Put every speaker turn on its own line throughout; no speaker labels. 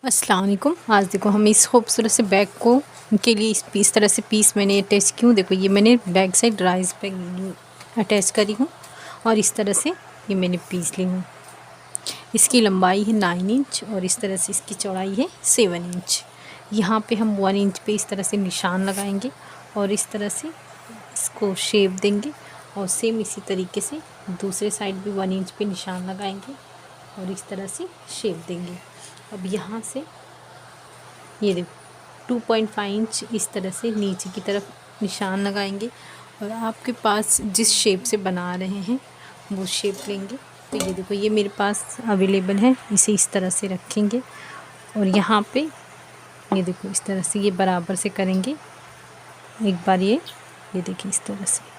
अस्सलाम वालेकुम। आज देखो हम इस खूबसूरत से बैग को के लिए इस तरह से पीस मैंने अटैच की हूँ। देखो ये मैंने back side rice bag attach करी हूँ और इस तरह से ये मैंने पीस ली हूँ। इसकी लंबाई है 9 इंच और इस तरह से इसकी चौड़ाई है 7 इंच। यहाँ पे हम 1 इंच पे इस तरह से निशान लगाएंगे और इस तरह से इसको शेप देंगे और सेम इसी तरीके से दूसरे साइड भी 1 इंच पे निशान लगाएंगे और इस तरह से शेप देंगे। अब यहाँ से ये देखो 2.5 इंच इस तरह से नीचे की तरफ निशान लगाएंगे और आपके पास जिस शेप से बना रहे हैं वो शेप लेंगे। तो ये देखो ये मेरे पास अवेलेबल है, इसे इस तरह से रखेंगे और यहाँ पे ये देखो इस तरह से ये बराबर से करेंगे। एक बार ये देखिए इस तरह से।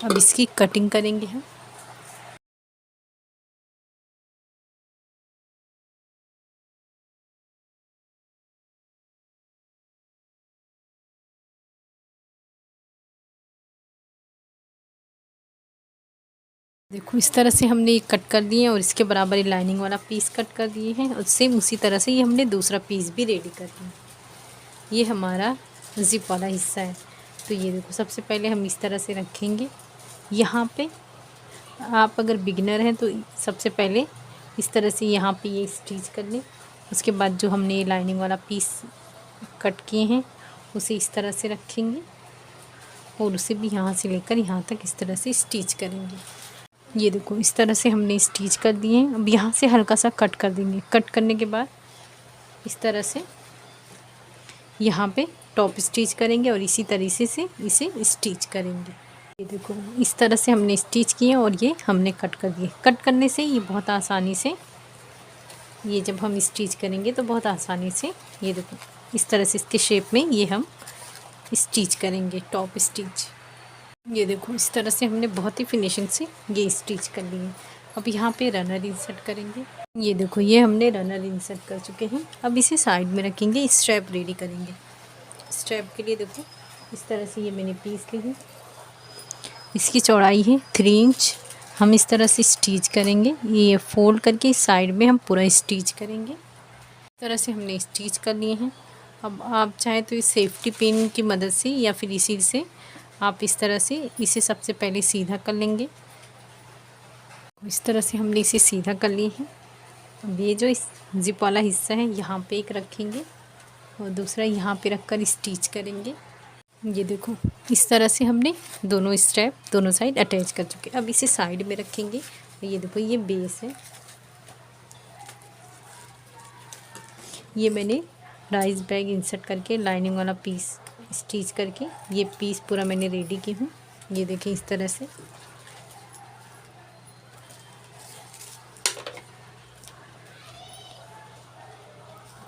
अब इसकी कटिंग करेंगे हम। देखो इस तरह से हमने ये कट कर दिए और इसके बराबर ये लाइनिंग वाला पीस कट कर दिए हैं और सेम उसी तरह से ये हमने दूसरा पीस भी रेडी कर दिया। ये हमारा ज़िप वाला हिस्सा है। तो ये देखो सबसे पहले हम इस तरह से रखेंगे। यहाँ पे आप अगर बिगिनर हैं तो सबसे पहले इस तरह से यहाँ पे ये स्टिच कर लें। उसके बाद जो हमने ये लाइनिंग वाला पीस कट किए हैं उसे इस तरह से रखेंगे और उसे भी यहाँ से लेकर यहाँ तक इस तरह से स्टिच करेंगे। ये देखो इस तरह से हमने स्टिच कर दिए हैं। अब यहाँ से हल्का सा कट कर देंगे। कट करने के बाद इस तरह से यहाँ पे टॉप स्टिच करेंगे और इसी तरीके से इसे स्टिच करेंगे। ये देखो इस तरह से हमने स्टिच किए और ये हमने कट कर दिए। कट करने से ये बहुत आसानी से ये जब हम स्टिच करेंगे तो बहुत आसानी से ये देखो इस तरह से इसके शेप में ये हम स्टिच करेंगे टॉप स्टिच। ये देखो इस तरह से हमने बहुत ही फिनिशिंग से ये स्टिच कर लिए। अब यहाँ पे रनर इंसर्ट करेंगे। ये देखो ये हमने रनर इंसर्ट कर चुके हैं। अब इसे साइड में रखेंगे, स्ट्रैप रेडी करेंगे। स्ट्रैप के लिए देखो इस तरह से ये मैंने पीस ली है। इसकी चौड़ाई है 3 इंच। हम इस तरह से स्टिच करेंगे। ये फोल्ड करके इस साइड में हम पूरा स्टिच करेंगे। इस तरह से हमने स्टिच कर लिए हैं। अब आप चाहें तो इस सेफ्टी पिन की मदद से या फिर इसी से आप इस तरह से इसे सबसे पहले सीधा कर लेंगे। इस तरह से हमने इसे सीधा कर लिए हैं। अब ये जो इस जिप वाला हिस्सा है यहाँ पे एक रखेंगे और दूसरा यहाँ पे रखकर स्टिच करेंगे। ये देखो इस तरह से हमने दोनों स्ट्रैप दोनों साइड अटैच कर चुके। अब इसे साइड में रखेंगे। ये देखो ये बेस है। ये मैंने राइस बैग इंसर्ट करके लाइनिंग वाला पीस स्टिच करके ये पीस पूरा मैंने रेडी की हूँ। ये देखिए इस तरह से।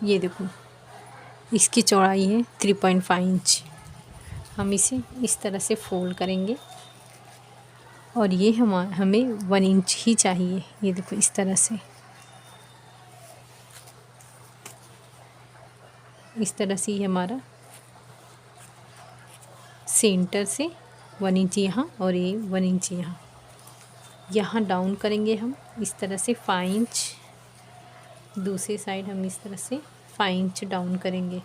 ये देखो इसकी चौड़ाई है 3.5 इंच। हम इसे इस तरह से फोल्ड करेंगे और ये हमें 1 इंच ही चाहिए। ये देखो इस तरह से ये हमारा सेंटर से 1 इंच यहाँ और ये 1 इंच यहाँ डाउन करेंगे हम इस तरह से 5 इंच। दूसरी साइड हम इस तरह से 5 इंच डाउन करेंगे।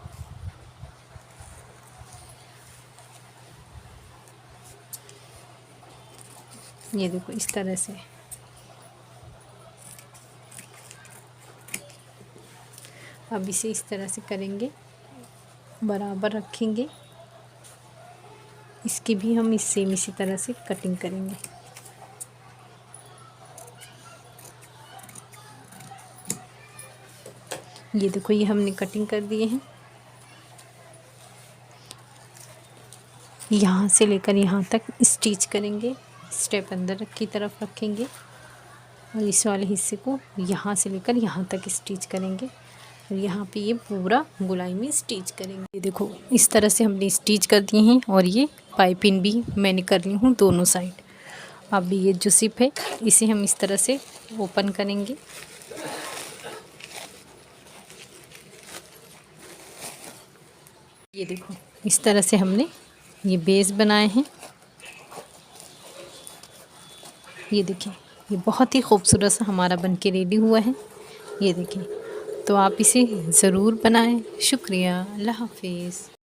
ये देखो इस तरह से। अब इसे इस तरह से करेंगे, बराबर रखेंगे। इसकी भी हम इसी तरह से कटिंग करेंगे। ये देखो ये हमने कटिंग कर दिए हैं। यहाँ से लेकर यहाँ तक स्टिच करेंगे। स्टेप अंदर की तरफ रखेंगे और इस वाले हिस्से को यहाँ से लेकर यहाँ तक स्टिच करेंगे और यहाँ पे ये पूरा गोलाई में स्टिच करेंगे। ये देखो इस तरह से हमने स्टिच कर दिए हैं और ये पाइपिंग भी मैंने कर ली हूँ दोनों साइड। अब ये जो जिप है इसे हम इस तरह से ओपन करेंगे। ये देखो इस तरह से हमने ये बेस बनाए हैं। ये देखिए ये बहुत ही खूबसूरत सा हमारा बनके रेडी हुआ है। ये देखिए, तो आप इसे ज़रूर बनाएं। शुक्रिया, अल्लाह हाफिज़।